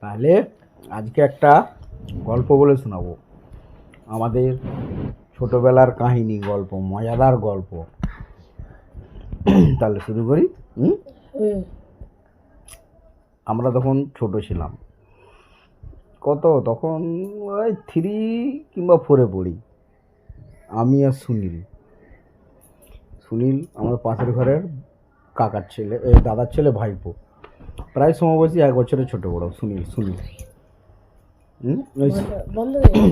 তাহলে আজকে একটা গল্প বলে শোনাবো, আমাদের ছোটবেলার কাহিনী, গল্প, মজাদার গল্প। তাহলে শুরু করি। আমরা তখন ছোট ছিলাম, তখন ওই 3 কিংবা 4-এ পড়ি। আমি আর সুনীল আমাদের পাশের ঘরের কাকার ছেলে, দাদার ছেলে, ভাইপো, প্রায় সমবয়সী, 1 বছরের ছোট বড়। সুনীল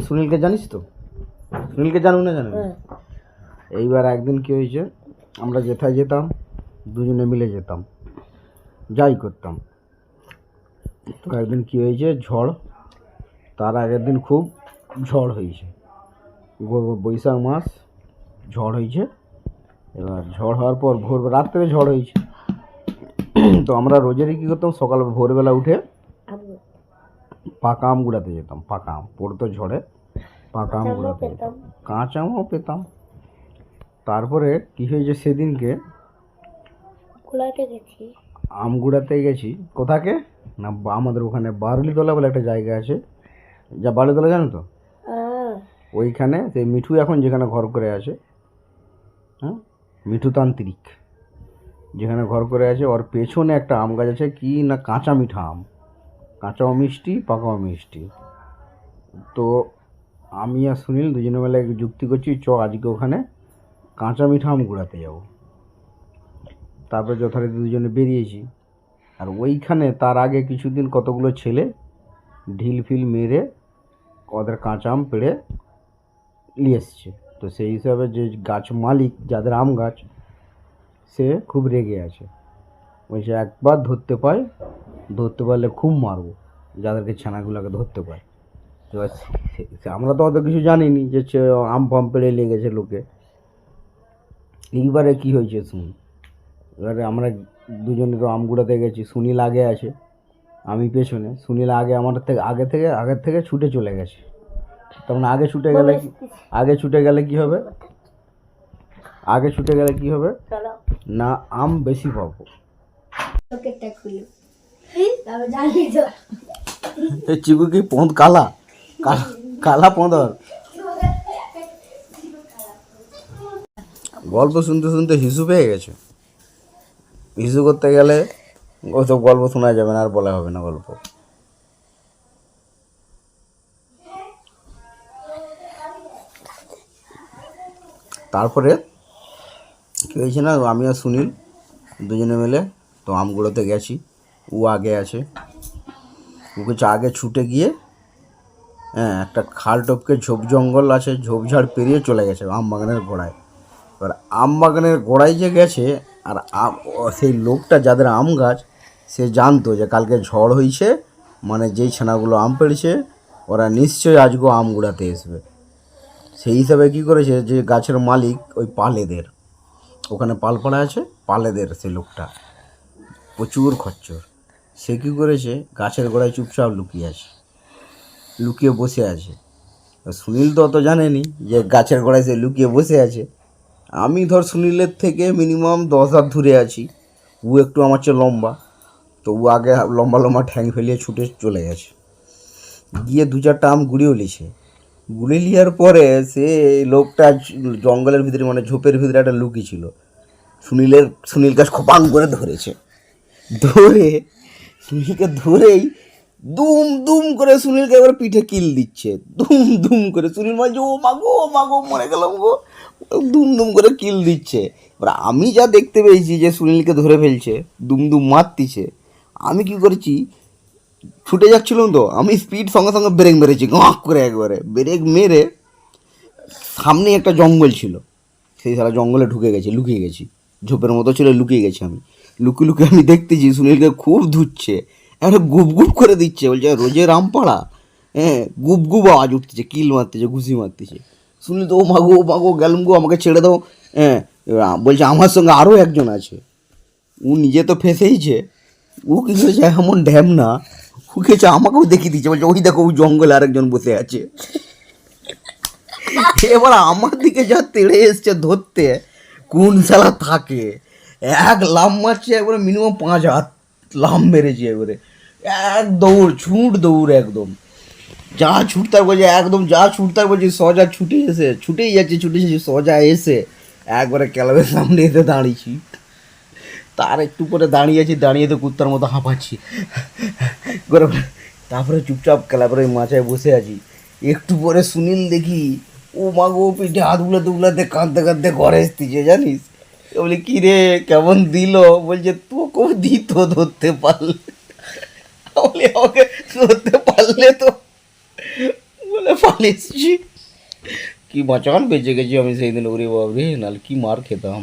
সুনীলকে জানিস তো? সুনীলকে জানো না? এইবার একদিন কি হয়েছে, আমরা যেথায় যেতাম দুজনে মিলে যেতাম, যাই করতাম। তো একদিন কি হয়েছে, ঝড়, তার আগের দিন খুব ঝড় হয়েছে, বৈশাখ মাস ঝড় হয়েছে। এবার ঝড় হওয়ার পর ভোর রাত্রে ঝড় হয়েছে। তো আমরা রোজেরই কী করতাম, সকাল ভোরবেলা উঠে পাকা আম গুঁড়াতে যেতাম। পাকা আম পড়তো ঝড়ে, পাকা আম গুঁড়াতে যেতাম, কাঁচা আমও পেতাম। তারপরে কি হয়েছে, সেদিনকে আম গুঁড়াতে গেছি। কোথাকে না, আমাদের ওখানে বারুলিতলা বলে একটা জায়গা আছে, যা বারুলিতলা জানো তো? ওইখানে সেই মিঠু এখন যেখানে ঘর করে আছে, হ্যাঁ, মিঠু তান্ত্রিক যেখানে ঘর করে আছে, ওর পেছনে একটা আম গাছ আছে, কি না কাঁচা মিঠা আম, কাঁচাও মিষ্টি পাকাও মিষ্টি। তো আমি আর সুনীল দুজনে মিলে যুক্তি করছি, আজকে ওখানে কাঁচা মিঠা আম গুঁড়াতে যাবো। তারপরে যথারীতি দুজনে বেরিয়েছি। আর ওইখানে তার আগে কিছুদিন কতগুলো ছেলে ঢিল ফিল মেরে ওদের কাঁচা আম পেড়ে নিয়ে এসছে। তো সেই হিসাবে যে গাছ মালিক, যাদের আম গাছ, সে খুব রেগে আছে, বলছে একবার ধরতে পারলে খুব মারবো, যাদেরকে ছানাগুলোকে ধরতে পায়। এবার আমরা তো অত কিছু জানিনি যে আম ফাম পেড়ে লেগেছে লোকে। এইবারে কি হয়েছে শুনি, এবারে আমরা দুজনে তো আম গুঁড়াতে গেছি, সুনীল আগে আছে, আমি পেছনে। সুনীল আগের থেকে ছুটে চলে গেছে। তখন আগে ছুটে গেলে কি হবে, না আম বেশি পাবো। চিকু কি পথ কালা কালা পঁদর। গল্প শুনতে শুনতে হিসু পেয়ে গেছে। হিসু করতে গেলে ওসব গল্প শোনা যাবে না, আর বলা হবে না গল্প। তারপরে কী হয়েছে না, আমি আর সুনীল দুজনে মিলে তো আমগুলোতে গেছি। ও আগে আছে, ওকে আগে ছুটে গিয়ে, একটা খাল টপকে ঝোপ জঙ্গল আছে, ঝোপঝাড় পেরিয়ে চলে গেছে আম বাগানের গোড়ায়। এবার আম বাগানের গোড়ায় যে গেছে, আর সেই লোকটা যাদের আম গাছ, সে জানতো যে কালকে ঝড় হয়েছে, মানে যেই ছানাগুলো আম পেড়েছে ওরা নিশ্চয়ই আজকেও আম গুঁড়াতে আসবে। সেই হিসাবে কী করেছে, যে গাছের মালিক ওই পালেদের, ওখানে পালপাড়া আছে, পালেদের সে লোকটা প্রচুর খচ্চর। সে কী করেছে, গাছের গোড়ায় চুপচাপ লুকিয়ে বসে আছে। সুনীল তো অত জানেনি যে গাছের গোড়ায় সে লুকিয়ে বসে আছে। আমি ধর সুনীলের থেকে মিনিমাম 10 হাত দূরে আছি, ও একটু আমার চেয়ে লম্বা, তো ও আগে লম্বা ঠ্যাং ফেলিয়ে ছুটে চলে গেছে, গিয়ে 2-4টা আম গুঁড়িয়েও গুঁড়ে নেওয়ার পরে সে লোকটা জঙ্গলের ভিতরে, মানে ঝোপের ভিতরে একটা লুকি ছিল, সুনীল গাছ খোপাং করে ধরেছে। সুনীলকে ধরেই দুম করে সুনীলকে এবার পিঠে কিল দিচ্ছে, দুম করে। সুনীল বলছে ও মাগো মরে গেলাম গো, দুম করে কিল দিচ্ছে। এবার আমি যা দেখতে পেয়েছি যে সুনীলকে ধরে ফেলছে, দুম মারতিছে, আমি কি করেছি, ছুটে যাচ্ছিলাম তো, আমি স্পিড সঙ্গে ব্রেক মেরেছি, গাঁক করে একবারে ব্রেক মেরে। সামনে একটা জঙ্গল ছিল, সেই সারা জঙ্গলে লুকিয়ে গেছি, ঝোপের মতো ছিল, লুকিয়ে গেছি আমি। লুকিয়ে আমি দেখতেছি সুনীলকে খুব ধুচ্ছে, একটা গুপ করে দিচ্ছে, বলছে রোজের আমপাড়া, গুপ আওয়াজ উঠতেছে, কিল মারতেছে, ঘুষি মারতেছে। সুনীল তো ও মাগো গেলাম গো, আমাকে ছেড়ে দাও। বলছে আমার সঙ্গে আরও একজন আছে, ও নিজে তো ফেঁসেইছে, ও কি করেছে এমন ঢ্যাম না, ও খেয়েছে আমাকেও দেখিয়ে দিচ্ছে, বলছে ওই দেখো ওই জঙ্গলে আরেকজন বসে আছে। এবার আমার দিকে যা তেড়ে এসছে ধরতে, কোন শালা থাকে, এক লাম মারছে, একবারে মিনিমাম 5 হাত লাম মেরেছে, একবারে এক দৌড়, ছুট দৌড় একদম, যা ছুটতে বলছে, একদম যা ছুটতে বলছি সোজা ছুটেই যাচ্ছে, সোজা এসে একবারে ক্লাবের সামনে এসে দাঁড়িয়েছি। তার একটু পরে দাঁড়িয়েছি, দাঁড়িয়ে তো কুত্তার মতো হাঁপাচ্ছি করে। তারপরে চুপচাপ ক্লাবের ওই মাচায় বসে আছি। একটু পরে সুনীল দেখি ও মা গো পিঠে হাত বুলাতে বুলাতে কাঁদতে কাঁদতে ঘরে এসতেছে জানিস। বলি কী রে কেমন দিল? বলছে তোকেও দিত ধরতে পারলে। বলি আমাকে ধরতে পারলে তো, বলে পালিয়েছি। কি বাঁচান বেঁচে গেছি আমি সেই দিন, ওরে বাবরে, নাহলে কি মার খেতাম।